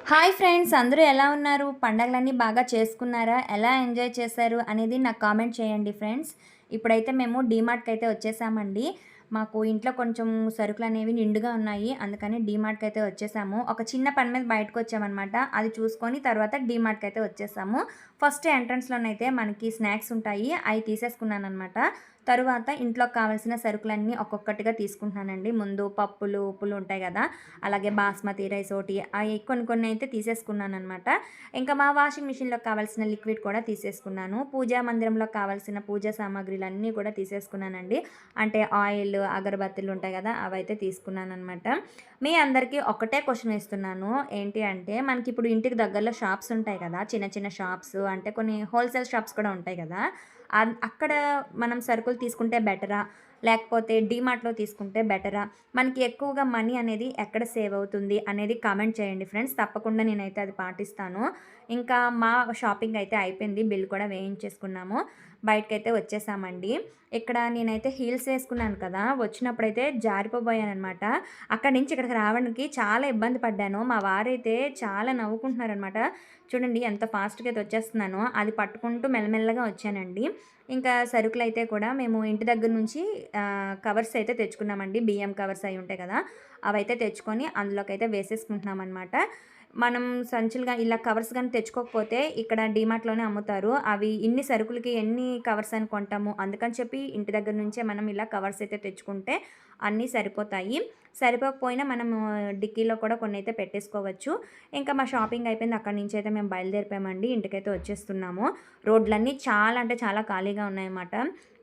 Hi friends, అందరూ ఎలా ఉన్నారు? పండగలన్నీ బాగా చేసుకున్నారా? ఎలా ఎంజాయ్ చేశారు అనేది నాకు కామెంట్ చేయండి ఫ్రెండ్స్. ఇప్పుడైతే మేము డీమార్ట్‌కైతే వచ్చేసామండి. మాకు ఇంట్లో కొంచెం సరుకులనేవి నిండుగా ఉన్నాయి. అందుకని డీమార్ట్‌కైతే వచ్చేసాము. ఒక చిన్న పని మీద బయటకొచ్చామనమాట. అది చూసుకొని తర్వాత డీమార్ట్‌కైతే వచ్చేసాము. ఫస్ట్ ఎంట్రన్స్‌లోనైతే మనకి స్నాక్స్ ఉంటాయి. అయి తీసేసుకున్నాననమాట. తరువాత ఇంట్లోకి కావాల్సిన సరుకులన్నీ ఒక్కొక్కటిగా తీసుకుంటున్నానండి. ముందు పప్పులు, ఉప్పులు ఉంటాయి గదా! అలాగే బాస్మతి రైస్ ఒకటి అయి కొన్ని కొన్ని అయితే తీసేసుకున్నాననమాట. ఇంకా మా వాషింగ్ మిషన్‌లోకి కావాల్సిన లిక్విడ్ కూడా తీసేసుకున్నాను. పూజా మందిరంలో కావాల్సిన పూజా సామాగ్రిలన్నీ కూడా తీసేసుకున్నానండి. అంటే ఆయిల్, అగరబత్తులు ఉంటాయి గదా! అవైతే తీసుకున్నాననమాట. మీ అందరికీ ఒకటే క్వెషన్ వేస్తున్నాను. ఏంటి అంటే మనకిప్పుడు ఇంటికి దగ్గరలో షాప్స్ ఉంటాయి కదా! చిన్న చిన్న షాప్స్ అంటే కొన్ని హోల్‌సేల్ షాప్స్ కూడా ఉంటాయి గదా! అక్కడ మనం సరుకులు తీసుకుంటే బెటరా? లేకపోతే డీమార్ట్‌లో తీసుకుంటే బెటరా? మనకి ఎక్కువగా మనీ అనేది ఎక్కడ సేవ్ అవుతుంది అనేది కామెంట్ చేయండి ఫ్రెండ్స్. తప్పకుండా నేనైతే అది పాటిస్తాను. ఇంకా మా షాపింగ్ అయితే అయిపోయింది. బిల్ కూడా వేయించేసుకున్నాము. బయటకైతే వచ్చేసామండి. ఇక్కడ నేనైతే హీల్స్ ఏసుకున్నాను కదా! వచ్చినప్పుడైతే జారిపోబోయాననమాట. అక్కడి నుంచి ఇక్కడికి రావడానికి చాలా ఇబ్బంది పడ్డాను. మా వారైతే చాలా నవ్వుకుంటున్నారనమాట. చూడండి ఎంత ఫాస్ట్‌గా అయితే వచ్చేస్తున్నానో, అది పట్టుకుంటూ మెల్లమెల్లగా వచ్చానండి. ఇంకా సరుకులైతే కూడా మేము ఇంటి దగ్గర నుంచి కవర్స్ అయితే తెచ్చుకున్నామండి. బియ్యం కవర్స్ అయి ఉంటాయి కదా! అవైతే తెచ్చుకొని అందులోకైతే వేసేసుకుంటున్నామనమాట. మనం సంచులుగా ఇలా కవర్స్ గాని తెచ్చుకోకపోతే ఇక్కడ డీమార్ట్‌లోనే అమ్ముతారు. అవి ఇన్ని సరుకులకి ఎన్ని కవర్స్ అని కొంటాము. అందుకని చెప్పి ఇంటి దగ్గర నుంచే మనం ఇలా కవర్స్ అయితే తెచ్చుకుంటే అన్నీ సరిపోతాయి. సరిపోకపోయినా మనము డిక్కీలో కూడా కొన్నైతే పెట్టేసుకోవచ్చు. ఇంకా మా షాపింగ్ అయిపోయింది. అక్కడి నుంచైతే మేము బయలుదేరిపోయామండి. ఇంటికైతే వచ్చేస్తున్నాము. రోడ్లన్నీ చాలా అంటే చాలా ఖాళీగా ఉన్నాయన్నమాట.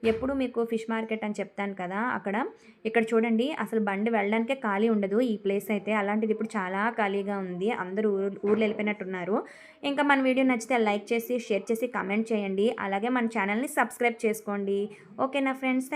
ఎప్పుడు మీకు ఫిష్ మార్కెట్ అని చెప్తాను కదా! అక్కడ. ఇక్కడ చూడండి అసలు బండి వెళ్ళడానికే ఖాళీ ఉండదు ఈ ప్లేస్ అయితే. అలాంటిది ఇప్పుడు చాలా ఖాళీగా ఉంది. అందరూ ఊర్లెళ్ళిపోయినట్టున్నారు. ఇంకా మన వీడియో నచ్చితే లైక్ చేసి, షేర్ చేసి, కామెంట్ చేయండి. అలాగే మన ఛానల్‌ని సబ్స్క్రైబ్ చేసుకోండి. ఓకేనా ఫ్రెండ్స్?